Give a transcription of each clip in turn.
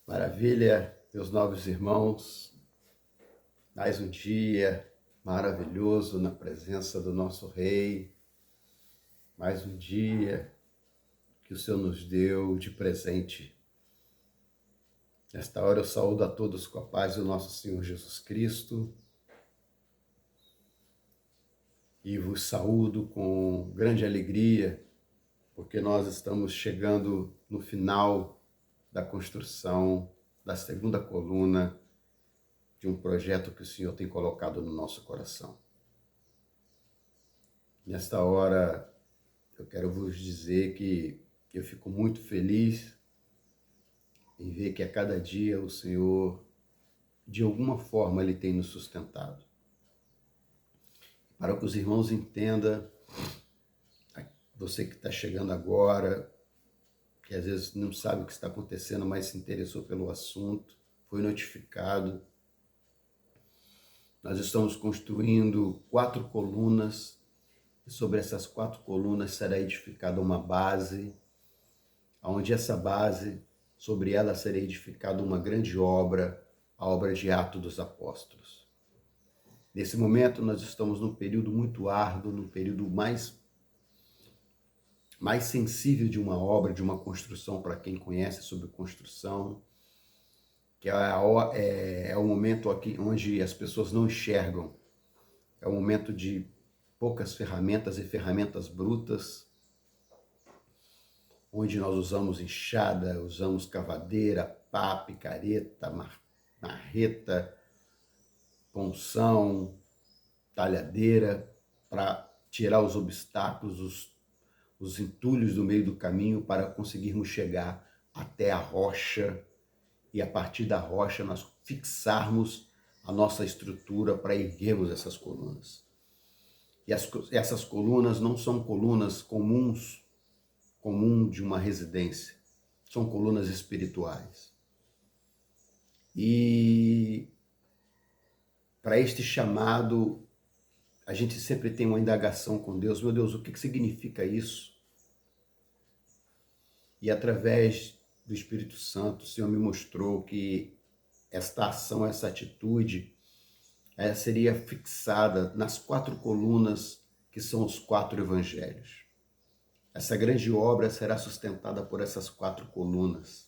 Maravilha, meus novos irmãos, mais um dia maravilhoso na presença do nosso Rei, mais um dia que o Senhor nos deu de presente. Nesta hora eu saúdo a todos com a paz do nosso Senhor Jesus Cristo e vos saúdo com grande alegria, porque nós estamos chegando no final da construção da segunda coluna de um projeto que o Senhor tem colocado no nosso coração. Nesta hora, eu quero vos dizer que eu fico muito feliz em ver que a cada dia o Senhor, de alguma forma, Ele tem nos sustentado. Para que os irmãos entendam, você que está chegando agora, que às vezes não sabe o que está acontecendo, mas se interessou pelo assunto, foi notificado. Nós estamos construindo 4 colunas, e sobre essas 4 colunas será edificada uma base, onde essa base, sobre ela será edificada uma grande obra, a obra de Atos dos Apóstolos. Nesse momento nós estamos num período muito árduo, num período mais sensível de uma obra, de uma construção, para quem conhece sobre construção, que é o momento aqui onde as pessoas não enxergam, é o momento de poucas ferramentas e ferramentas brutas, onde nós usamos enxada, usamos cavadeira, pá, picareta, marreta, punção, talhadeira, para tirar os obstáculos, os entulhos do meio do caminho, para conseguirmos chegar até a rocha e a partir da rocha nós fixarmos a nossa estrutura para erguermos essas colunas. E essas colunas não são colunas comum de uma residência, são colunas espirituais. E para este chamado, a gente sempre tem uma indagação com Deus. Meu Deus, o que significa isso? E através do Espírito Santo, o Senhor me mostrou que esta ação, essa atitude, seria fixada nas 4 colunas que são os 4 evangelhos. Essa grande obra será sustentada por essas 4 colunas,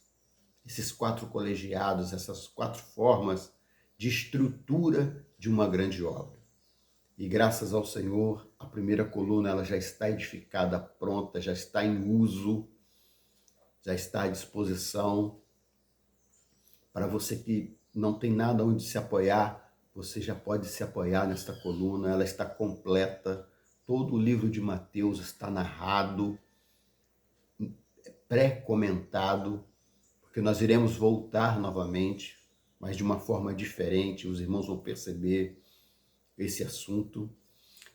esses 4 colegiados, essas 4 formas de estrutura de uma grande obra. E graças ao Senhor, a primeira coluna ela já está edificada, pronta, já está em uso, já está à disposição. Para você que não tem nada onde se apoiar, você já pode se apoiar nesta coluna, ela está completa. Todo o livro de Mateus está narrado, pré-comentado, porque nós iremos voltar novamente, mas de uma forma diferente, os irmãos vão perceber esse assunto.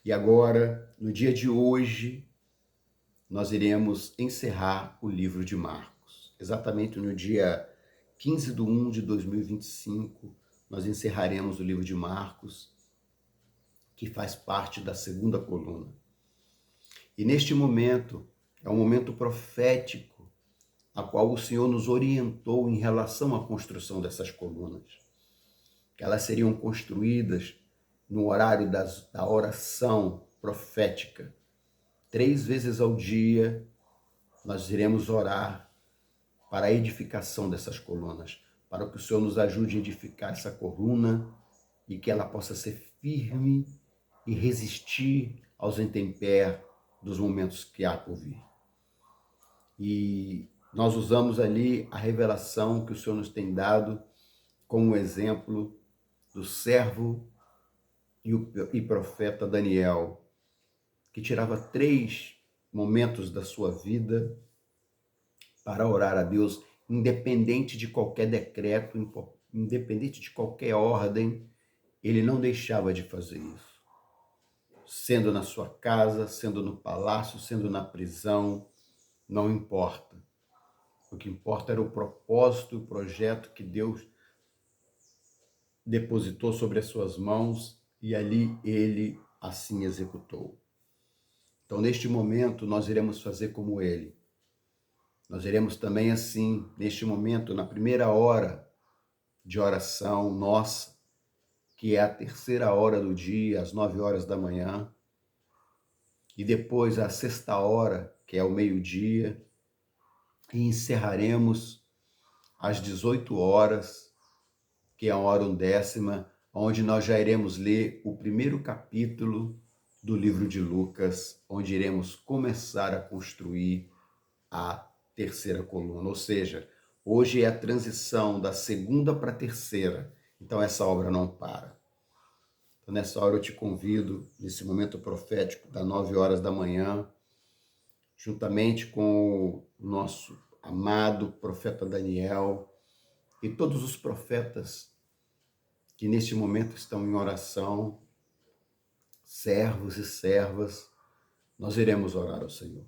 E agora, no dia de hoje, nós iremos encerrar o livro de Marcos. Exatamente no dia 15/1 de 2025, nós encerraremos o livro de Marcos, que faz parte da segunda coluna. E neste momento, é um momento profético, a qual o Senhor nos orientou em relação à construção dessas colunas. Que elas seriam construídas no horário da oração profética. 3 vezes ao dia, nós iremos orar para a edificação dessas colunas, para que o Senhor nos ajude a edificar essa coluna e que ela possa ser firme e resistir aos intempéries dos momentos que há por vir. E nós usamos ali a revelação que o Senhor nos tem dado como exemplo do servo e profeta Daniel, que tirava 3 momentos da sua vida para orar a Deus, independente de qualquer decreto, independente de qualquer ordem, ele não deixava de fazer isso. Sendo na sua casa, sendo no palácio, sendo na prisão, não importa. O que importa era o propósito, o projeto que Deus depositou sobre as suas mãos e ali ele assim executou. Então, neste momento, nós iremos fazer como ele. Nós iremos também assim, neste momento, na primeira hora de oração nossa, que é a terceira hora do dia, às 9 horas da manhã, e depois a sexta hora, que é o meio-dia, e encerraremos às 18 horas, que é a hora undécima, onde nós já iremos ler o primeiro capítulo do livro de Lucas, onde iremos começar a construir a terceira coluna. Ou seja, hoje é a transição da segunda para a terceira, então essa obra não para. Então, nessa hora eu te convido, nesse momento profético, das 9 horas da manhã, juntamente com o nosso amado profeta Daniel e todos os profetas que neste momento estão em oração, servos e servas, nós iremos orar ao Senhor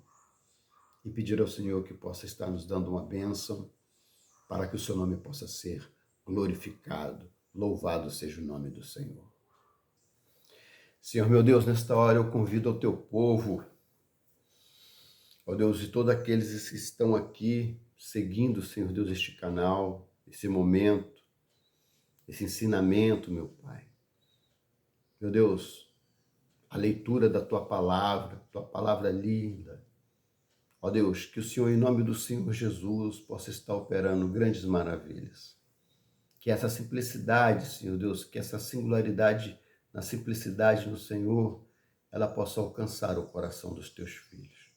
e pedir ao Senhor que possa estar nos dando uma bênção para que o seu nome possa ser glorificado. Louvado seja o nome do Senhor. Senhor meu Deus, nesta hora eu convido ao teu povo, ó Deus, e todos aqueles que estão aqui seguindo, Senhor Deus, este canal, esse momento, esse ensinamento, meu Pai. Meu Deus, a leitura da tua palavra linda. Ó Deus, que o Senhor, em nome do Senhor Jesus, possa estar operando grandes maravilhas. Que essa simplicidade, Senhor Deus, que essa singularidade na simplicidade no Senhor, ela possa alcançar o coração dos teus filhos.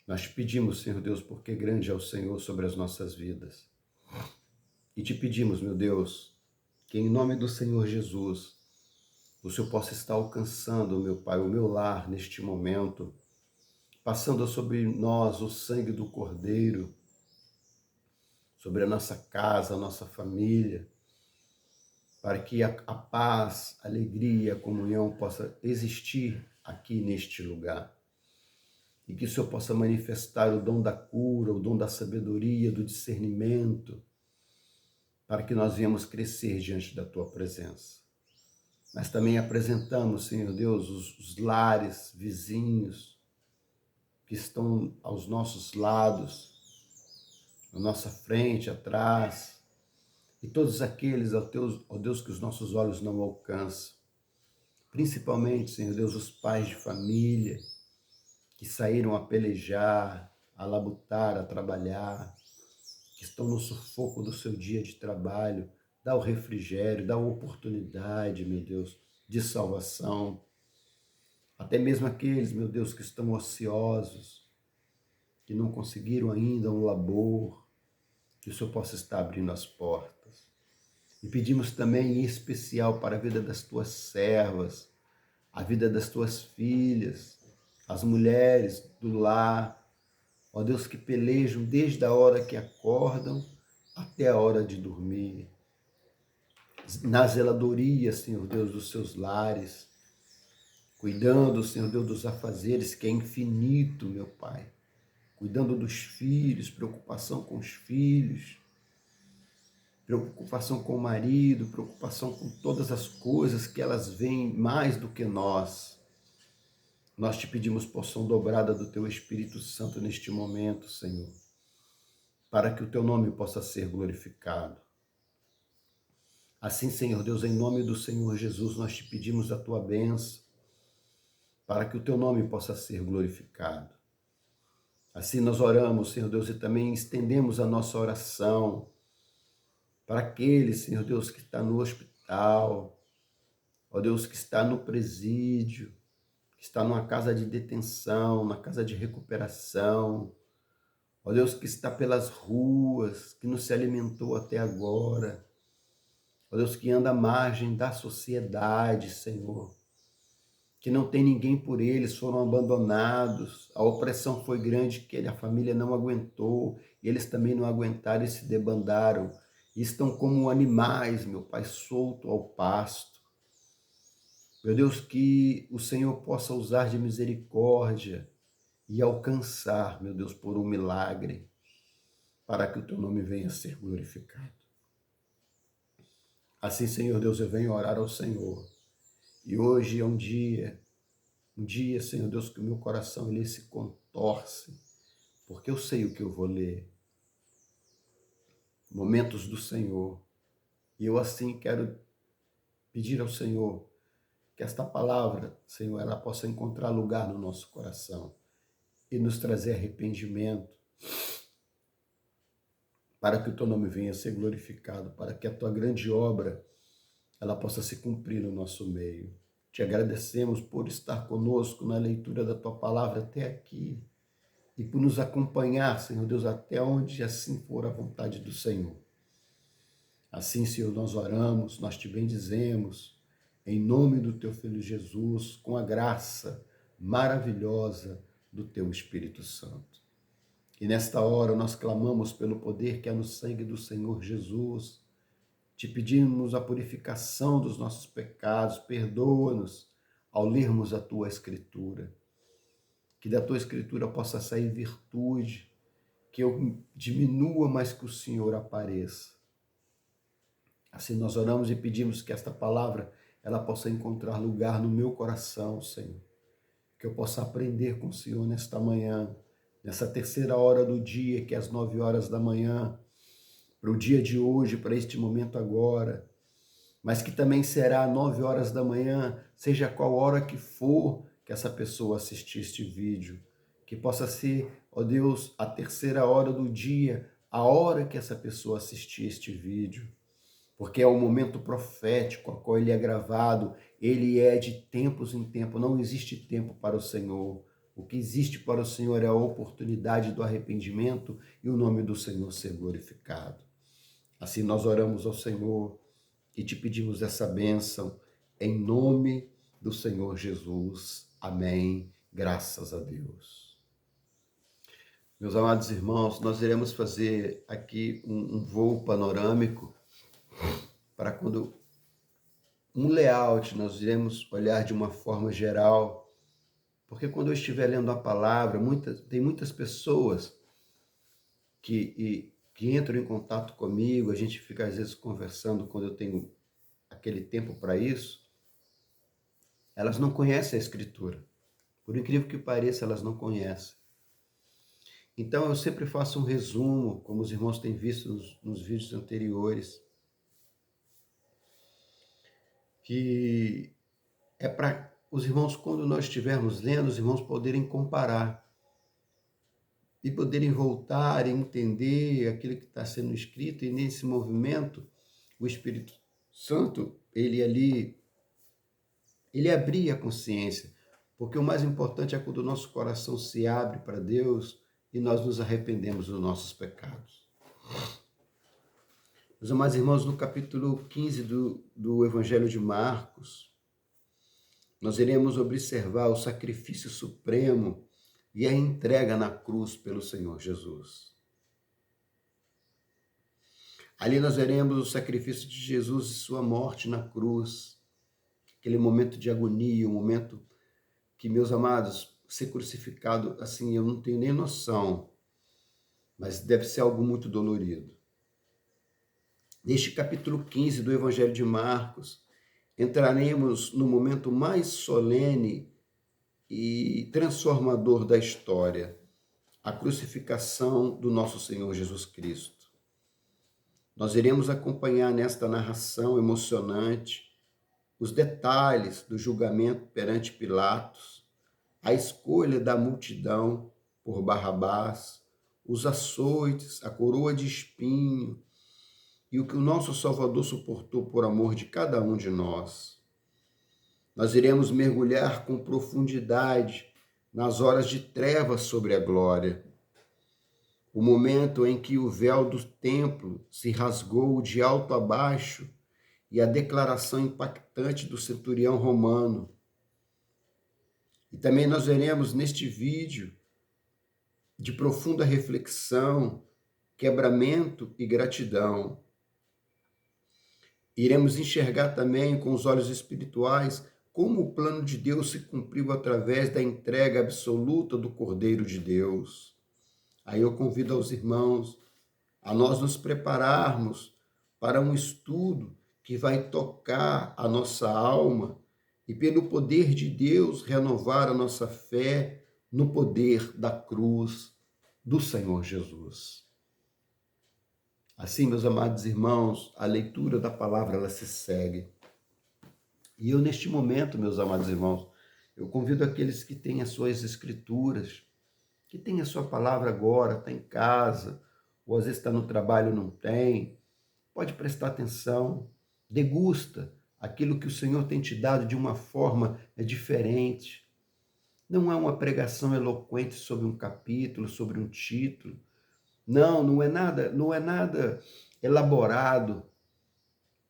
Nós te pedimos, Senhor Deus, porque grande é o Senhor sobre as nossas vidas. E te pedimos, meu Deus, que em nome do Senhor Jesus, o Senhor possa estar alcançando, meu Pai, o meu lar neste momento, passando sobre nós o sangue do Cordeiro, sobre a nossa casa, a nossa família, para que a paz, a alegria, a comunhão possa existir aqui neste lugar. E que o Senhor possa manifestar o dom da cura, o dom da sabedoria, do discernimento, para que nós venhamos crescer diante da Tua presença. Mas também apresentamos, Senhor Deus, os lares, vizinhos, que estão aos nossos lados, à nossa frente, atrás, e todos aqueles, ó Deus, que os nossos olhos não alcançam. Principalmente, Senhor Deus, os pais de família que saíram a pelejar, a labutar, a trabalhar, que estão no sufoco do seu dia de trabalho. Dá o refrigério, dá a oportunidade, meu Deus, de salvação. Até mesmo aqueles, meu Deus, que estão ociosos, que não conseguiram ainda um labor, que o Senhor possa estar abrindo as portas. E pedimos também em especial para a vida das tuas servas, a vida das tuas filhas, as mulheres do lar, ó Deus, que pelejam desde a hora que acordam até a hora de dormir, na zeladoria, Senhor Deus, dos seus lares, cuidando, Senhor Deus, dos afazeres, que é infinito, meu Pai, cuidando dos filhos, preocupação com os filhos, preocupação com o marido, preocupação com todas as coisas que elas veem mais do que nós. Nós te pedimos porção dobrada do Teu Espírito Santo neste momento, Senhor, para que o Teu nome possa ser glorificado. Assim, Senhor Deus, em nome do Senhor Jesus, nós te pedimos a Tua bênção, para que o Teu nome possa ser glorificado. Assim nós oramos, Senhor Deus, e também estendemos a nossa oração para aquele, Senhor Deus, que está no hospital, ó Deus, que está no presídio, que está numa casa de detenção, na casa de recuperação, ó Deus, que está pelas ruas, que não se alimentou até agora, ó Deus, que anda à margem da sociedade, Senhor, que não tem ninguém por eles, foram abandonados, a opressão foi grande que a família não aguentou, e eles também não aguentaram e se debandaram, e estão como animais, meu Pai, solto ao pasto. Meu Deus, que o Senhor possa usar de misericórdia e alcançar, meu Deus, por um milagre, para que o Teu nome venha a ser glorificado. Assim, Senhor Deus, eu venho orar ao Senhor. E hoje é um dia, Senhor Deus, que o meu coração ele se contorce porque eu sei o que eu vou ler. Momentos do Senhor. E eu assim quero pedir ao Senhor que esta palavra, Senhor, ela possa encontrar lugar no nosso coração e nos trazer arrependimento, para que o teu nome venha a ser glorificado, para que a tua grande obra ela possa se cumprir no nosso meio. Te agradecemos por estar conosco na leitura da tua palavra até aqui e por nos acompanhar, Senhor Deus, até onde assim for a vontade do Senhor. Assim, Senhor, nós oramos, nós te bendizemos, em nome do teu Filho Jesus, com a graça maravilhosa do teu Espírito Santo. E nesta hora nós clamamos pelo poder que há no sangue do Senhor Jesus, te pedimos a purificação dos nossos pecados, perdoa-nos ao lermos a tua Escritura, que da tua Escritura possa sair virtude, que eu diminua, mas que o Senhor apareça. Assim nós oramos e pedimos que esta palavra ela possa encontrar lugar no meu coração, Senhor, que eu possa aprender com o Senhor nesta manhã, nessa terceira hora do dia, que é às 9 horas da manhã, para o dia de hoje, para este momento agora, mas que também será 9 horas da manhã, seja qual hora que for que essa pessoa assistir este vídeo, que possa ser, ó Deus, a terceira hora do dia, a hora que essa pessoa assistir este vídeo, porque é um momento profético, a qual ele é gravado, ele é de tempos em tempo, não existe tempo para o Senhor. O que existe para o Senhor é a oportunidade do arrependimento e o nome do Senhor ser glorificado. Assim nós oramos ao Senhor e te pedimos essa bênção em nome do Senhor Jesus. Amém. Graças a Deus. Meus amados irmãos, nós iremos fazer aqui um voo panorâmico para quando um layout nós iremos olhar de uma forma geral, porque quando eu estiver lendo a palavra, tem muitas pessoas que entram em contato comigo, a gente fica às vezes conversando quando eu tenho aquele tempo para isso, elas não conhecem a Escritura. Por incrível que pareça, elas não conhecem. Então eu sempre faço um resumo, como os irmãos têm visto nos vídeos anteriores, que é para os irmãos, quando nós estivermos lendo, os irmãos poderem comparar e poderem voltar e entender aquilo que está sendo escrito, e nesse movimento, o Espírito Santo, ele abria a consciência, porque o mais importante é quando o nosso coração se abre para Deus e nós nos arrependemos dos nossos pecados. Meus amados irmãos, no capítulo 15 do Evangelho de Marcos, nós iremos observar o sacrifício supremo e a entrega na cruz pelo Senhor Jesus. Ali nós veremos o sacrifício de Jesus e sua morte na cruz, aquele momento de agonia, um momento que, meus amados, ser crucificado, assim, eu não tenho nem noção, mas deve ser algo muito dolorido. Neste capítulo 15 do Evangelho de Marcos, entraremos no momento mais solene e transformador da história, a crucificação do nosso Senhor Jesus Cristo. Nós iremos acompanhar nesta narração emocionante os detalhes do julgamento perante Pilatos, a escolha da multidão por Barrabás, os açoites, a coroa de espinho, e o que o nosso Salvador suportou por amor de cada um de nós. Nós iremos mergulhar com profundidade nas horas de trevas sobre a glória, o momento em que o véu do templo se rasgou de alto a baixo e a declaração impactante do centurião romano. E também nós veremos neste vídeo de profunda reflexão, quebramento e gratidão. Iremos enxergar também com os olhos espirituais como o plano de Deus se cumpriu através da entrega absoluta do Cordeiro de Deus. Aí eu convido aos irmãos a nós nos prepararmos para um estudo que vai tocar a nossa alma e, pelo poder de Deus, renovar a nossa fé no poder da cruz, do Senhor Jesus. Assim, meus amados irmãos, a leitura da palavra ela se segue. E eu, neste momento, meus amados irmãos, eu convido aqueles que têm as suas escrituras, que têm a sua palavra agora, está em casa, ou às vezes está no trabalho, não tem, pode prestar atenção, degusta aquilo que o Senhor tem te dado de uma forma diferente. Não é uma pregação eloquente sobre um capítulo, sobre um título. Não é nada elaborado,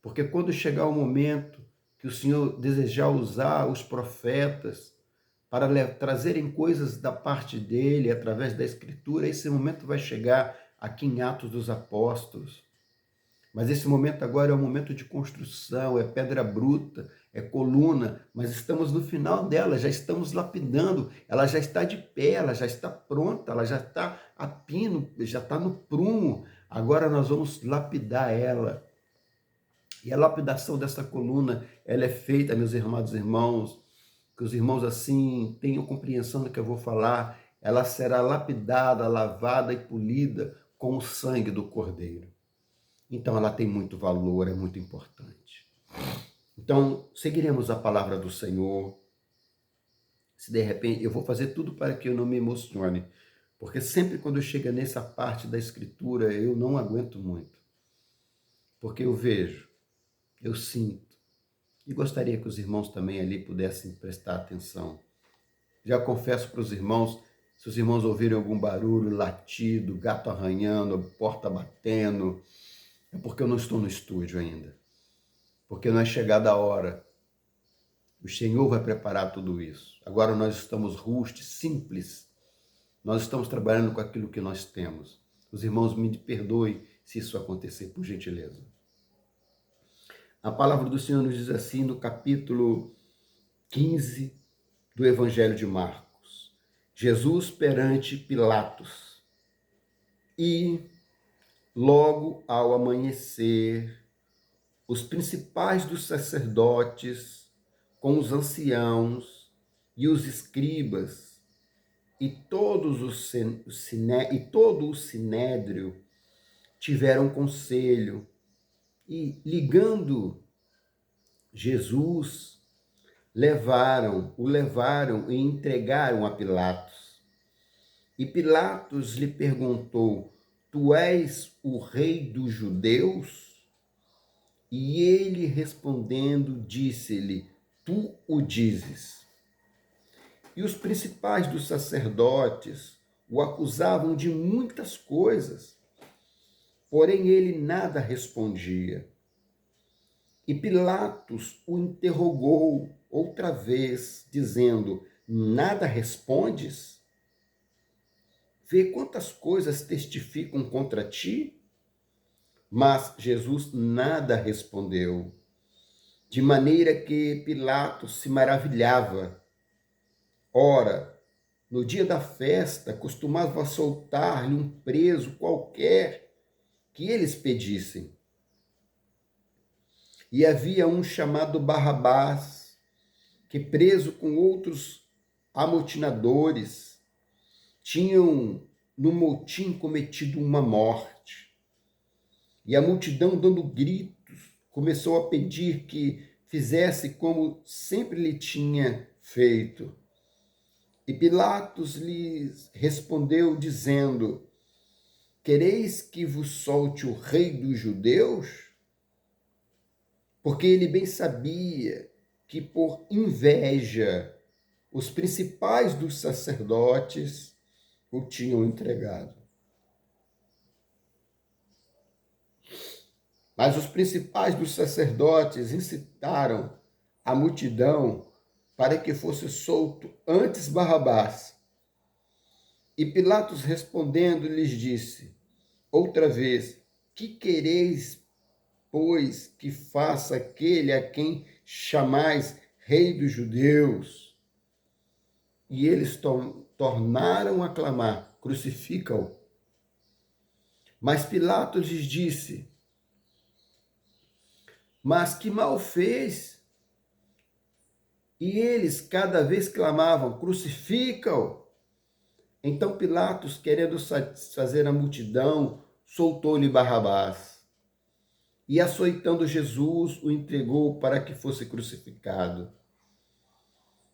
porque quando chegar o momento que o Senhor desejar usar os profetas para trazerem coisas da parte dele, através da Escritura, esse momento vai chegar aqui em Atos dos Apóstolos. Mas esse momento agora é um momento de construção, é pedra bruta, é coluna, mas estamos no final dela, já estamos lapidando, ela já está de pé, ela já está pronta, ela já está a pino, já está no prumo. Agora nós vamos lapidar ela. E a lapidação dessa coluna, ela é feita, meus amados irmãos, que os irmãos assim tenham compreensão do que eu vou falar, ela será lapidada, lavada e polida com o sangue do Cordeiro. Então ela tem muito valor, é muito importante. Então, seguiremos a palavra do Senhor. Se de repente, eu vou fazer tudo para que eu não me emocione, porque sempre quando chega nessa parte da Escritura, eu não aguento muito. Porque eu vejo, eu sinto, e gostaria que os irmãos também ali pudessem prestar atenção. Já confesso para os irmãos, se os irmãos ouvirem algum barulho, latido, gato arranhando, porta batendo, é porque eu não estou no estúdio ainda. Porque não é chegada a hora. O Senhor vai preparar tudo isso. Agora nós estamos rustes, simples. Nós estamos trabalhando com aquilo que nós temos. Os irmãos me perdoem se isso acontecer, por gentileza. A palavra do Senhor nos diz assim no capítulo 15 do Evangelho de Marcos. Jesus perante Pilatos. E logo ao amanhecer, os principais dos sacerdotes, com os anciãos e os escribas, e todo o sinédrio tiveram conselho, e ligando Jesus, o levaram e entregaram a Pilatos. E Pilatos lhe perguntou: Tu és o rei dos judeus? E ele respondendo, disse-lhe: Tu o dizes. E os principais dos sacerdotes o acusavam de muitas coisas, porém ele nada respondia. E Pilatos o interrogou outra vez, dizendo: Nada respondes? Vê quantas coisas testificam contra ti? Mas Jesus nada respondeu, de maneira que Pilatos se maravilhava. Ora, no dia da festa, costumava soltar-lhe um preso qualquer que eles pedissem. E havia um chamado Barrabás, que preso com outros amotinadores, tinham no motim cometido uma morte. E a multidão, dando gritos, começou a pedir que fizesse como sempre lhe tinha feito. E Pilatos lhes respondeu, dizendo: Quereis que vos solte o rei dos judeus? Porque ele bem sabia que, por inveja, os principais dos sacerdotes o tinham entregado. Mas os principais dos sacerdotes incitaram a multidão para que fosse solto antes Barrabás. E Pilatos respondendo lhes disse outra vez: Que quereis, pois, que faça aquele a quem chamais rei dos judeus? E eles tornaram a clamar: Crucifica-o. Mas Pilatos lhes disse: Mas que mal fez? E eles cada vez clamavam: Crucifica-o. Então Pilatos, querendo satisfazer a multidão, soltou-lhe Barrabás. E açoitando Jesus, o entregou para que fosse crucificado.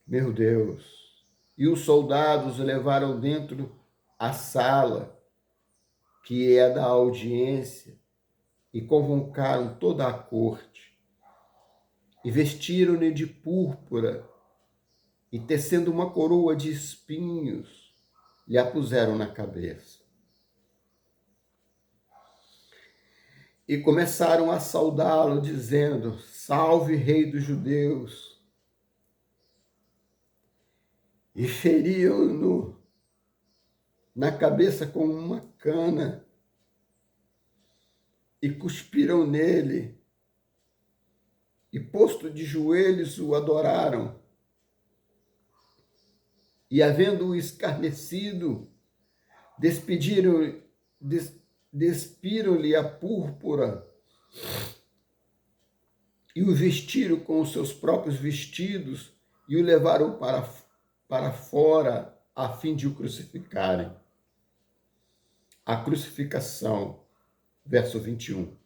Meu Deus! E os soldados o levaram dentro à sala, que é da audiência, e convocaram toda a corte. E vestiram-lhe de púrpura, e tecendo uma coroa de espinhos, lhe a puseram na cabeça. E começaram a saudá-lo, dizendo: Salve, Rei dos Judeus! E feriam-no na cabeça com uma cana, e cuspiram nele, e posto de joelhos o adoraram. E havendo-o escarnecido, despiram-lhe a púrpura e o vestiram com os seus próprios vestidos e o levaram para fora a fim de o crucificarem. A crucificação, verso 21.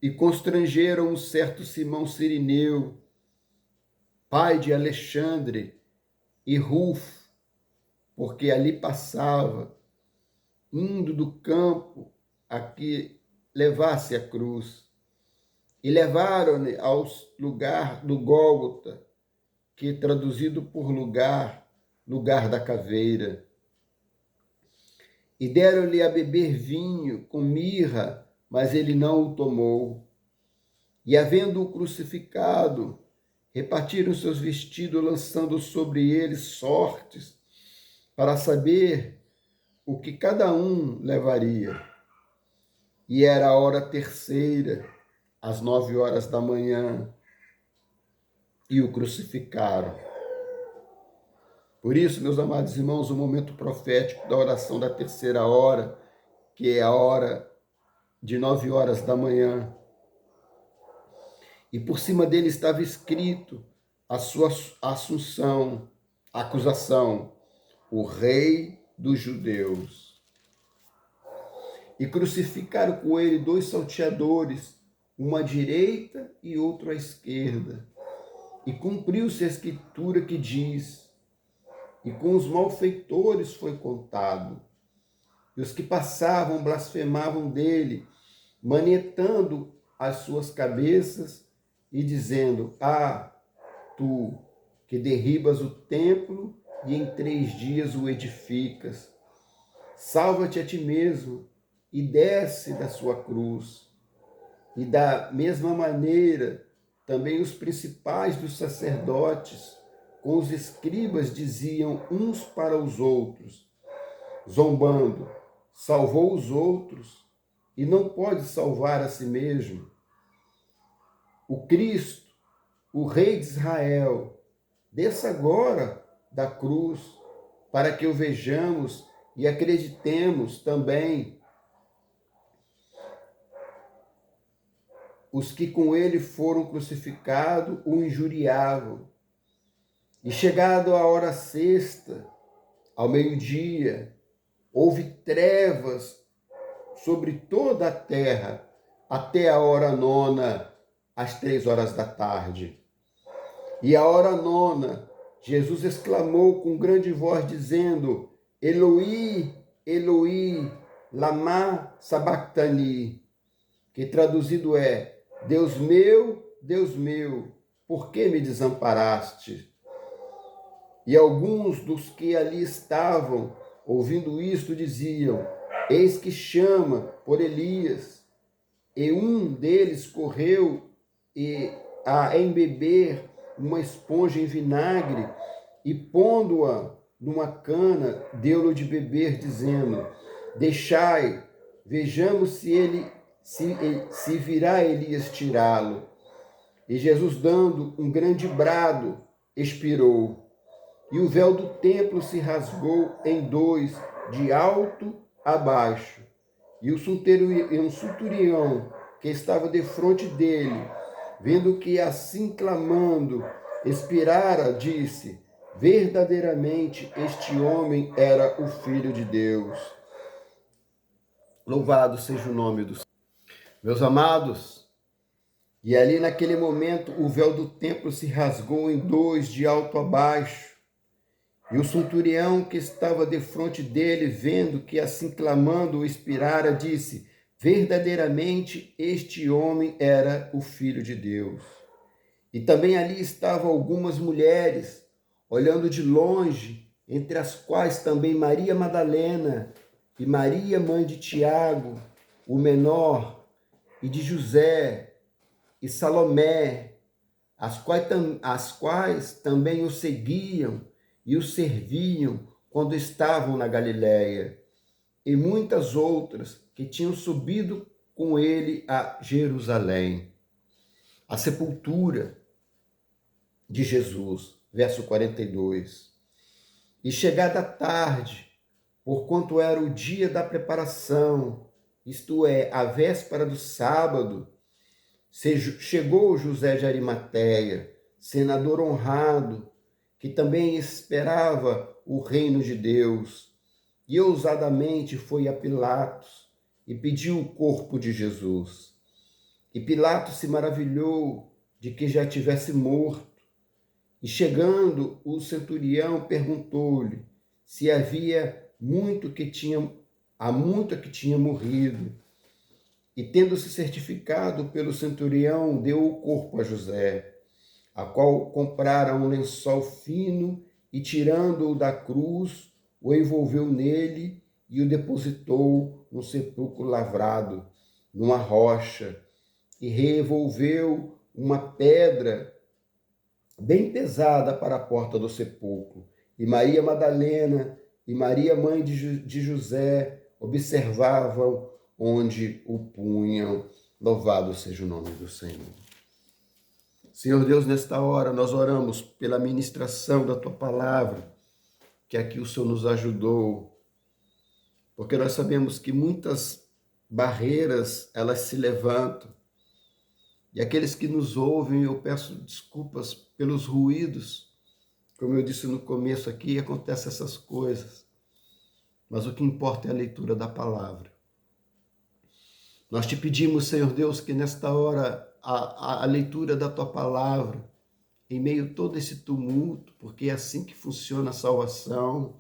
E constrangeram um certo Simão Cirineu, pai de Alexandre, e Rufo, porque ali passava, indo do campo a que levasse a cruz. E levaram-ne ao lugar do Gólgota, que traduzido por lugar da caveira. E deram-lhe a beber vinho com mirra, mas ele não o tomou. E havendo-o crucificado, repartiram seus vestidos, lançando sobre eles sortes, para saber o que cada um levaria. E era a hora terceira, às 9 horas da manhã, e o crucificaram. Por isso, meus amados irmãos, o momento profético da oração da terceira hora, que é a hora de 9 horas da manhã, e por cima dele estava escrito a sua acusação, o Rei dos Judeus. E crucificaram com ele 2 salteadores, uma à direita e outro à esquerda. E cumpriu-se a escritura que diz: e com os malfeitores foi contado. E os que passavam blasfemavam dele, manietando as suas cabeças e dizendo: tu que derribas o templo e em 3 dias o edificas, salva-te a ti mesmo e desce da sua cruz. E da mesma maneira, também os principais dos sacerdotes, com os escribas, diziam uns para os outros, zombando: salvou os outros e não pode salvar a si mesmo. O Cristo, o Rei de Israel, desça agora da cruz, para que o vejamos e acreditemos também. Os que com ele foram crucificados o injuriavam. E chegado a hora sexta, ao meio-dia, houve trevas sobre toda a terra, até a hora 9, às 3 horas da tarde. E a hora 9, Jesus exclamou com grande voz, dizendo: Eloi, Eloi, lama sabachthani, que traduzido é: Deus meu, por que me desamparaste? E alguns dos que ali estavam, ouvindo isto, diziam: eis que por Elias. E um deles correu a embeber uma esponja em vinagre e, pondo-a numa cana, deu-lhe de beber, dizendo: deixai, vejamos se virá Elias tirá-lo. E Jesus, dando um grande brado, expirou. E o véu do templo se rasgou em 2, de alto a baixo. E um centurião que estava defronte dele, vendo que assim clamando expirara, disse: Verdadeiramente este homem era o Filho de Deus. Louvado seja o nome do Senhor. Meus amados, e ali naquele momento o véu do templo se rasgou em dois, de alto a baixo. E o centurião que estava defronte dele, vendo que assim clamando o expirara, disse: verdadeiramente este homem era o Filho de Deus. E também ali estavam algumas mulheres, olhando de longe, entre as quais também Maria Madalena e Maria, mãe de Tiago, o menor, e de José e Salomé, as quais também o seguiam e o serviam quando estavam na Galiléia, e muitas outras que tinham subido com ele a Jerusalém. A sepultura de Jesus, verso 42. E chegada a tarde, porquanto era o dia da preparação, isto é, a véspera do sábado, chegou José de Arimateia, senador honrado, que também esperava o reino de Deus, e ousadamente foi a Pilatos e pediu o corpo de Jesus. E Pilatos se maravilhou de que já tivesse morto. E chegando o centurião, perguntou-lhe se havia há muito que tinha morrido. E tendo-se certificado pelo centurião, deu o corpo a José, a qual comprara um lençol fino e, tirando-o da cruz, o envolveu nele e o depositou num sepulcro lavrado, numa rocha, e revolveu uma pedra bem pesada para a porta do sepulcro. E Maria Madalena e Maria, mãe de José, observavam onde o punham. Louvado seja o nome do Senhor. Senhor Deus, nesta hora nós oramos pela ministração da Tua palavra, que aqui o Senhor nos ajudou, porque nós sabemos que muitas barreiras, elas se levantam, e aqueles que nos ouvem, eu peço desculpas pelos ruídos, como eu disse no começo aqui, acontecem essas coisas, mas o que importa é a leitura da palavra. Nós te pedimos, Senhor Deus, que nesta hora a leitura da Tua palavra, em meio a todo esse tumulto, porque é assim que funciona a salvação,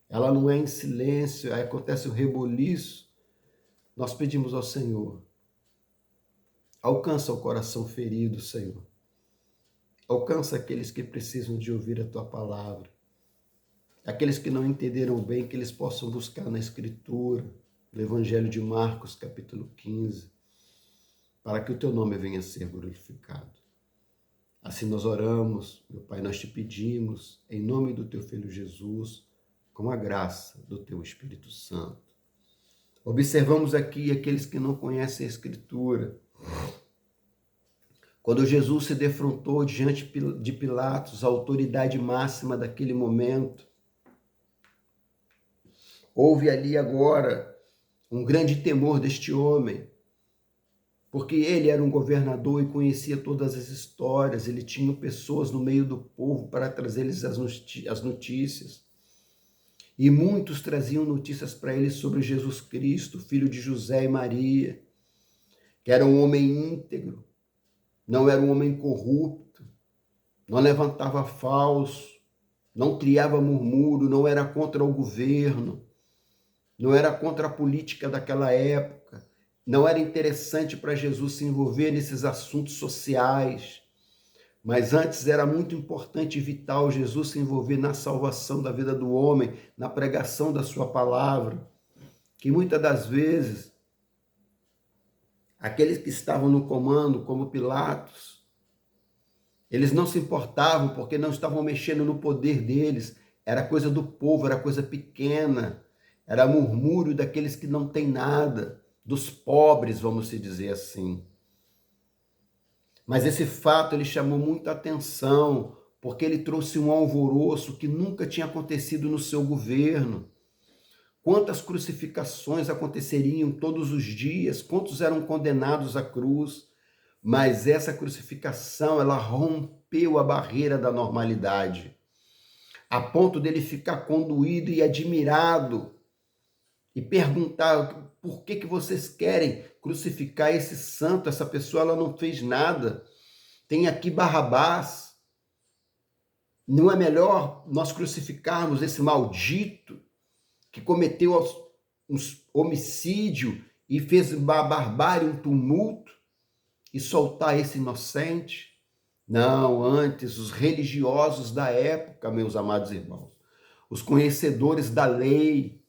ela não é em silêncio, aí acontece o reboliço, nós pedimos ao Senhor, alcança o coração ferido, Senhor. Alcança aqueles que precisam de ouvir a Tua palavra. Aqueles que não entenderam bem, que eles possam buscar na Escritura, no Evangelho de Marcos, capítulo 15, para que o Teu nome venha a ser glorificado. Assim nós oramos, meu Pai, nós te pedimos, em nome do Teu Filho Jesus, com a graça do Teu Espírito Santo. Observamos aqui aqueles que não conhecem a Escritura. Quando Jesus se defrontou diante de Pilatos, a autoridade máxima daquele momento, houve ali agora um grande temor deste homem, porque ele era um governador e conhecia todas as histórias, ele tinha pessoas no meio do povo para trazer-lhes as notícias. E muitos traziam notícias para ele sobre Jesus Cristo, filho de José e Maria, que era um homem íntegro, não era um homem corrupto, não levantava falso, não criava murmúrio, não era contra o governo, não era contra a política daquela época, não era interessante para Jesus se envolver nesses assuntos sociais, mas antes era muito importante e vital Jesus se envolver na salvação da vida do homem, na pregação da sua palavra, que muitas das vezes aqueles que estavam no comando, como Pilatos, eles não se importavam porque não estavam mexendo no poder deles, era coisa do povo, era coisa pequena, era murmúrio daqueles que não têm nada, dos pobres, vamos se dizer assim. Mas esse fato ele chamou muita atenção, porque ele trouxe um alvoroço que nunca tinha acontecido no seu governo. Quantas crucificações aconteceriam todos os dias, quantos eram condenados à cruz, mas essa crucificação, ela rompeu a barreira da normalidade. a ponto dele ficar conduído e admirado e perguntar: por que vocês querem crucificar esse santo? Essa pessoa ela não fez nada. Tem aqui Barrabás. Não é melhor nós crucificarmos esse maldito que cometeu um homicídio e fez uma barbárie, um tumulto, e soltar esse inocente? Não, antes, os religiosos da época, meus amados irmãos, os conhecedores da lei,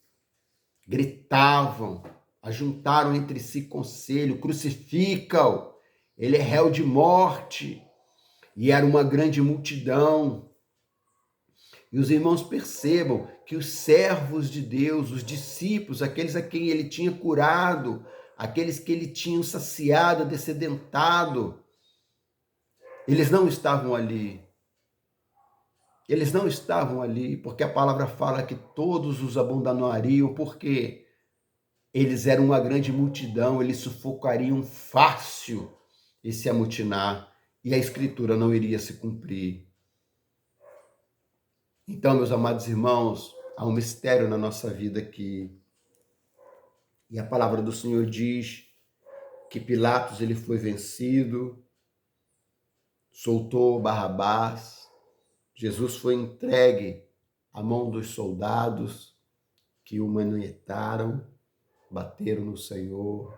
gritavam, ajuntaram entre si conselho: crucifica-o, ele é réu de morte. E era uma grande multidão. E os irmãos percebam que os servos de Deus, os discípulos, aqueles a quem ele tinha curado, aqueles que ele tinha saciado, descedentado, eles não estavam ali. Eles não estavam ali, porque a palavra fala que todos os abandonariam, porque eles eram uma grande multidão, eles sufocariam fácil esse amotinar, e a escritura não iria se cumprir. Então, meus amados irmãos, há um mistério na nossa vida aqui. E a palavra do Senhor diz que Pilatos ele foi vencido, soltou Barrabás, Jesus foi entregue à mão dos soldados que o manietaram, bateram no Senhor.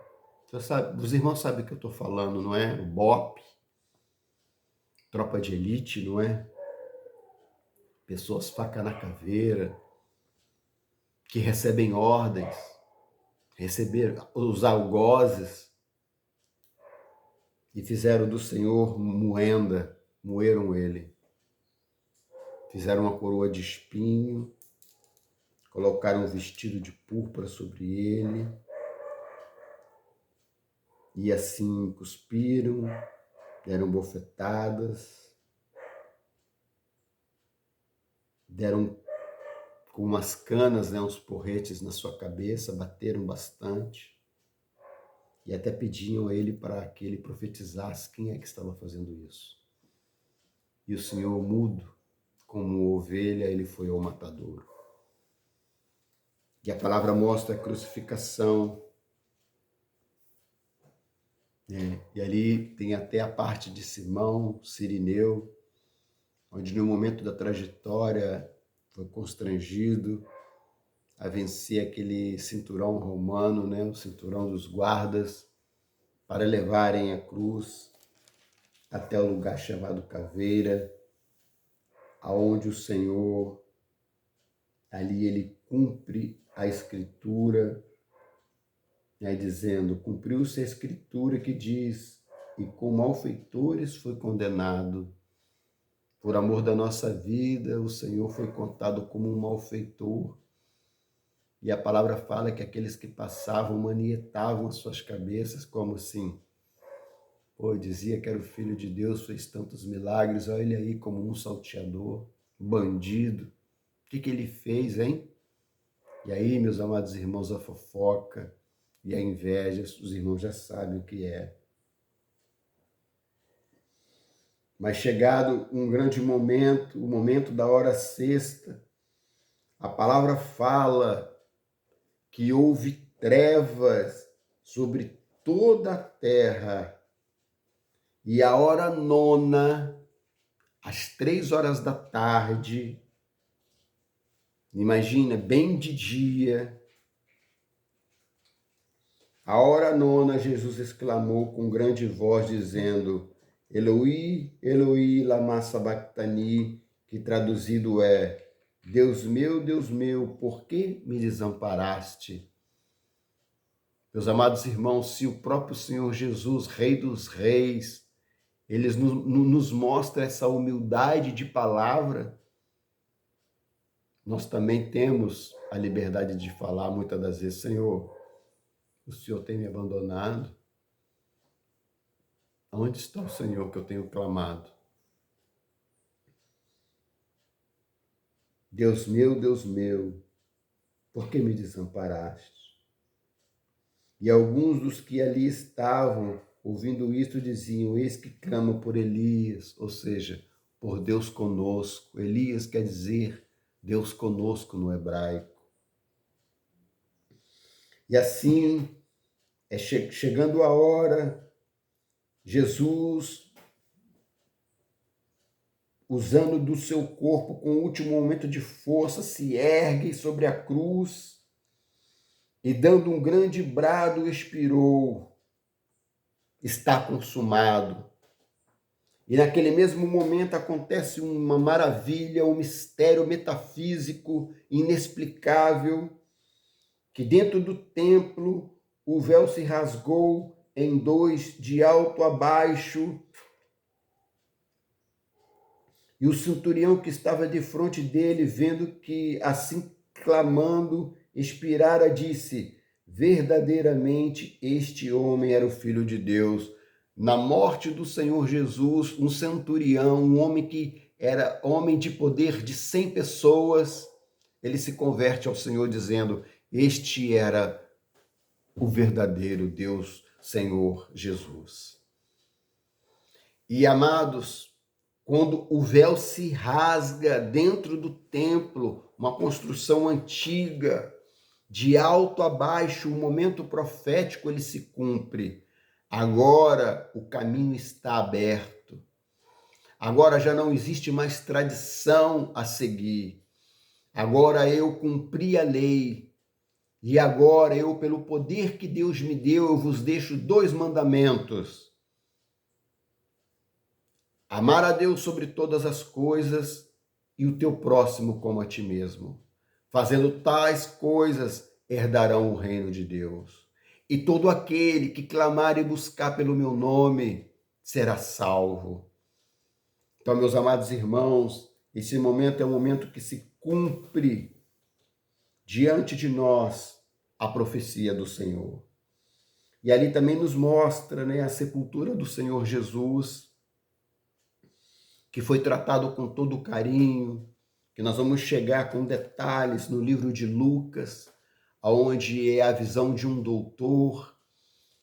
Você sabe, os irmãos sabem o que eu estou falando, não é? O BOPE, tropa de elite, não é? Pessoas faca na caveira, que recebem ordens, receberam os algozes e fizeram do Senhor moenda, moeram ele. Fizeram uma coroa de espinho, colocaram um vestido de púrpura sobre ele e assim cuspiram, deram bofetadas, deram com umas canas, né, uns porretes na sua cabeça, bateram bastante e até pediam a ele para que ele profetizasse quem é que estava fazendo isso. E o Senhor, mudo, como ovelha, ele foi ao matadouro. E a palavra mostra a crucificação. E ali tem até a parte de Simão, Cirineu, onde no momento da trajetória foi constrangido a vencer aquele cinturão romano, né, o cinturão dos guardas, para levarem a cruz até o lugar chamado Caveira, aonde o Senhor, ali ele cumpre a Escritura, né, dizendo: cumpriu-se a Escritura que diz, e com malfeitores foi condenado. Por amor da nossa vida, o Senhor foi contado como um malfeitor. E a palavra fala que aqueles que passavam manietavam as suas cabeças, como assim? Pô, dizia que era o Filho de Deus, fez tantos milagres, olha ele aí como um salteador, um bandido. O que ele fez, hein? E aí, meus amados irmãos, a fofoca e a inveja, os irmãos já sabem o que é. Mas chegado um grande momento, o momento da hora sexta, a palavra fala que houve trevas sobre toda a terra. E a hora nona, às 3 horas da tarde, imagina, bem de dia, a hora nona, Jesus exclamou com grande voz, dizendo: Eloi, Eloi, lama sabachthani, que traduzido é: Deus meu, por que me desamparaste? Meus amados irmãos, se o próprio Senhor Jesus, Rei dos Reis, ele nos mostra essa humildade de palavra, nós também temos a liberdade de falar muitas das vezes: Senhor, o Senhor tem me abandonado? Onde está o Senhor que eu tenho clamado? Deus meu, por que me desamparaste? E alguns dos que ali estavam, ouvindo isto, diziam: eis que clama por Elias, ou seja, por Deus conosco. Elias quer dizer Deus conosco no hebraico. E assim, chegando a hora, Jesus, usando do seu corpo com o último momento de força, se ergue sobre a cruz e, dando um grande brado, expirou: está consumado. E naquele mesmo momento acontece uma maravilha, um mistério metafísico inexplicável, que dentro do templo o véu se rasgou em dois, de alto a baixo, e o centurião que estava de frente dele, vendo que assim clamando, expirara, disse: verdadeiramente este homem era o Filho de Deus. Na morte do Senhor Jesus, um centurião, um homem que era homem de poder de 100 pessoas, ele se converte ao Senhor dizendo: este era o verdadeiro Deus, Senhor Jesus. E amados, quando o véu se rasga dentro do templo, uma construção antiga, de alto a baixo, o momento profético ele se cumpre. Agora o caminho está aberto. Agora já não existe mais tradição a seguir. Agora eu cumpri a lei. E agora eu, pelo poder que Deus me deu, eu vos deixo 2 mandamentos: amar a Deus sobre todas as coisas e o teu próximo como a ti mesmo. Fazendo tais coisas, herdarão o reino de Deus. E todo aquele que clamar e buscar pelo meu nome será salvo. Então, meus amados irmãos, esse momento é um momento que se cumpre diante de nós a profecia do Senhor. E ali também nos mostra, né, a sepultura do Senhor Jesus, que foi tratado com todo carinho, que nós vamos chegar com detalhes no livro de Lucas, onde é a visão de um doutor,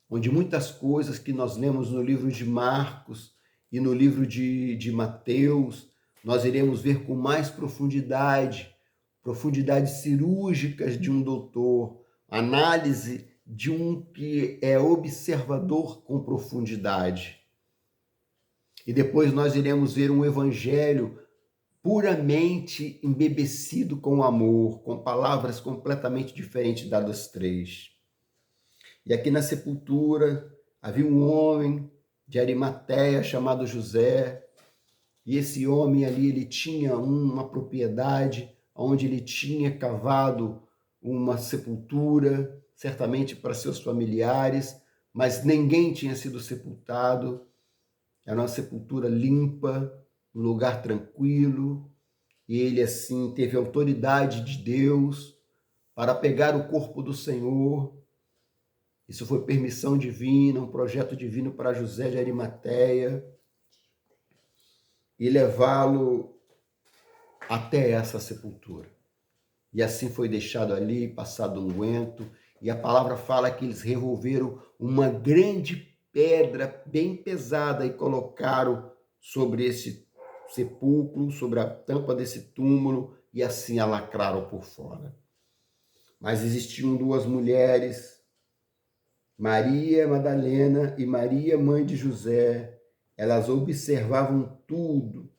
onde muitas coisas que nós lemos no livro de Marcos e no livro de Mateus, nós iremos ver com mais profundidades cirúrgicas de um doutor, análise de um que é observador com profundidade. E depois nós iremos ver um evangelho puramente embebecido com amor, com palavras completamente diferentes das 3. E aqui na sepultura havia um homem de Arimateia chamado José, e esse homem ali, ele tinha uma propriedade onde ele tinha cavado uma sepultura, certamente para seus familiares, mas ninguém tinha sido sepultado. Era uma sepultura limpa, um lugar tranquilo, e ele assim teve autoridade de Deus para pegar o corpo do Senhor. Isso foi permissão divina, um projeto divino para José de Arimateia, e levá-lo até essa sepultura. E assim foi deixado ali, passado unguento, e a palavra fala que eles revolveram uma grande pedra bem pesada e colocaram sobre esse sepulcro, sobre a tampa desse túmulo, e assim a lacraram por fora. Mas existiam 2 mulheres, Maria Madalena e Maria, mãe de José. Elas observavam tudo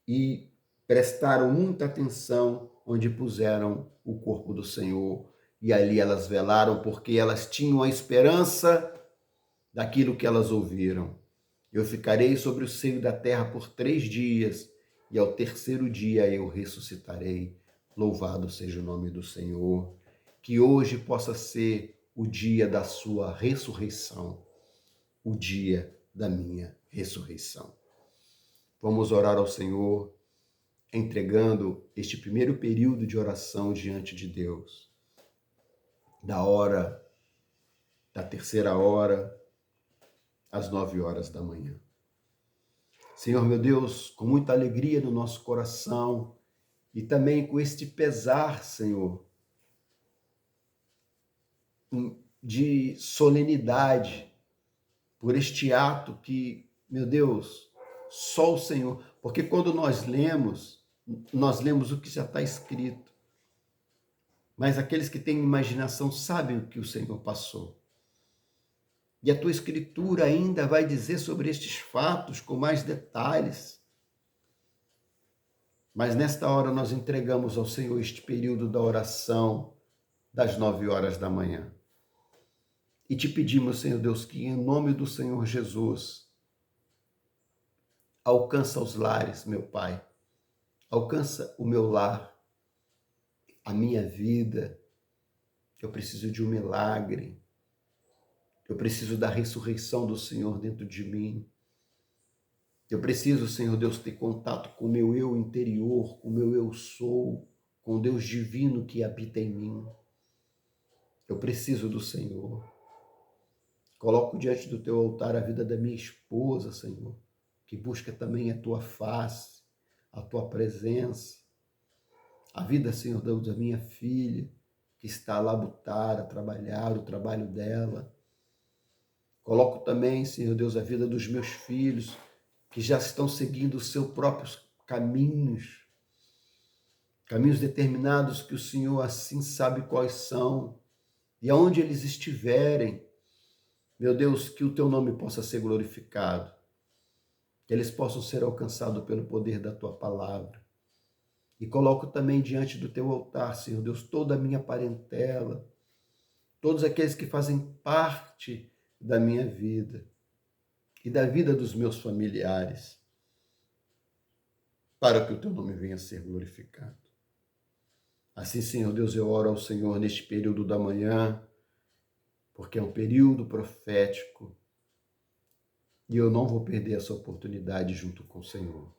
e prestaram muita atenção onde puseram o corpo do Senhor. E ali elas velaram, porque elas tinham a esperança daquilo que elas ouviram. Eu ficarei sobre o seio da terra por 3 dias, e ao 3º dia eu ressuscitarei. Louvado seja o nome do Senhor. Que hoje possa ser o dia da sua ressurreição, o dia da minha ressurreição. Vamos orar ao Senhor, entregando este primeiro período de oração diante de Deus, da 3ª hora, às 9 horas da manhã. Senhor meu Deus, com muita alegria no nosso coração e também com este pesar, Senhor, de solenidade por este ato que, meu Deus, só o Senhor, porque quando nós lemos nós lemos o que já está escrito, mas aqueles que têm imaginação sabem o que o Senhor passou. E a tua escritura ainda vai dizer sobre estes fatos com mais detalhes. Mas nesta hora nós entregamos ao Senhor este período da oração das 9 horas da manhã. E te pedimos, Senhor Deus, que em nome do Senhor Jesus, alcança os lares, meu Pai. Alcança o meu lar, a minha vida. Eu preciso de um milagre. Eu preciso da ressurreição do Senhor dentro de mim. Eu preciso, Senhor Deus, ter contato com o meu eu interior, com o meu eu sou, com o Deus divino que habita em mim. Eu preciso do Senhor. Coloco diante do teu altar a vida da minha esposa, Senhor, que busca também a tua face, a tua presença. A vida, Senhor Deus, da minha filha, que está a labutar, a trabalhar, o trabalho dela. Coloco também, Senhor Deus, a vida dos meus filhos, que já estão seguindo os seus próprios caminhos, caminhos determinados que o Senhor assim sabe quais são, e aonde eles estiverem, meu Deus, que o teu nome possa ser glorificado, que eles possam ser alcançados pelo poder da tua palavra. E coloco também diante do teu altar, Senhor Deus, toda a minha parentela, todos aqueles que fazem parte da minha vida e da vida dos meus familiares, para que o teu nome venha a ser glorificado. Assim, Senhor Deus, eu oro ao Senhor neste período da manhã, porque é um período profético e eu não vou perder essa oportunidade junto com o Senhor.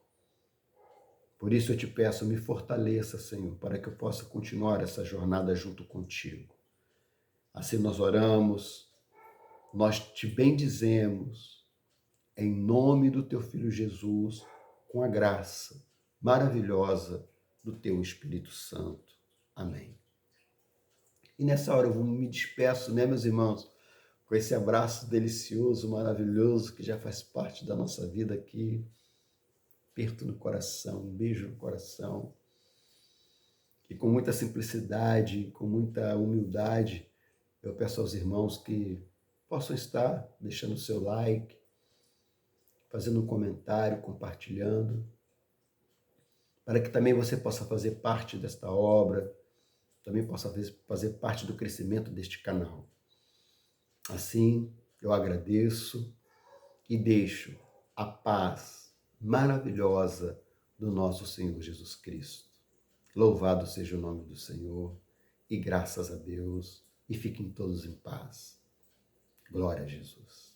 Por isso eu te peço, me fortaleça, Senhor, para que eu possa continuar essa jornada junto contigo. Assim nós oramos, nós te bendizemos, em nome do teu Filho Jesus, com a graça maravilhosa do teu Espírito Santo. Amém. E nessa hora eu me despeço, né, meus irmãos, com esse abraço delicioso, maravilhoso, que já faz parte da nossa vida aqui. Aperto no coração, um beijo no coração. E com muita simplicidade, com muita humildade, eu peço aos irmãos que possam estar deixando o seu like, fazendo um comentário, compartilhando, para que também você possa fazer parte desta obra, também possa fazer parte do crescimento deste canal. Assim, eu agradeço e deixo a paz maravilhosa do nosso Senhor Jesus Cristo. Louvado seja o nome do Senhor e graças a Deus, e fiquem todos em paz. Glória a Jesus.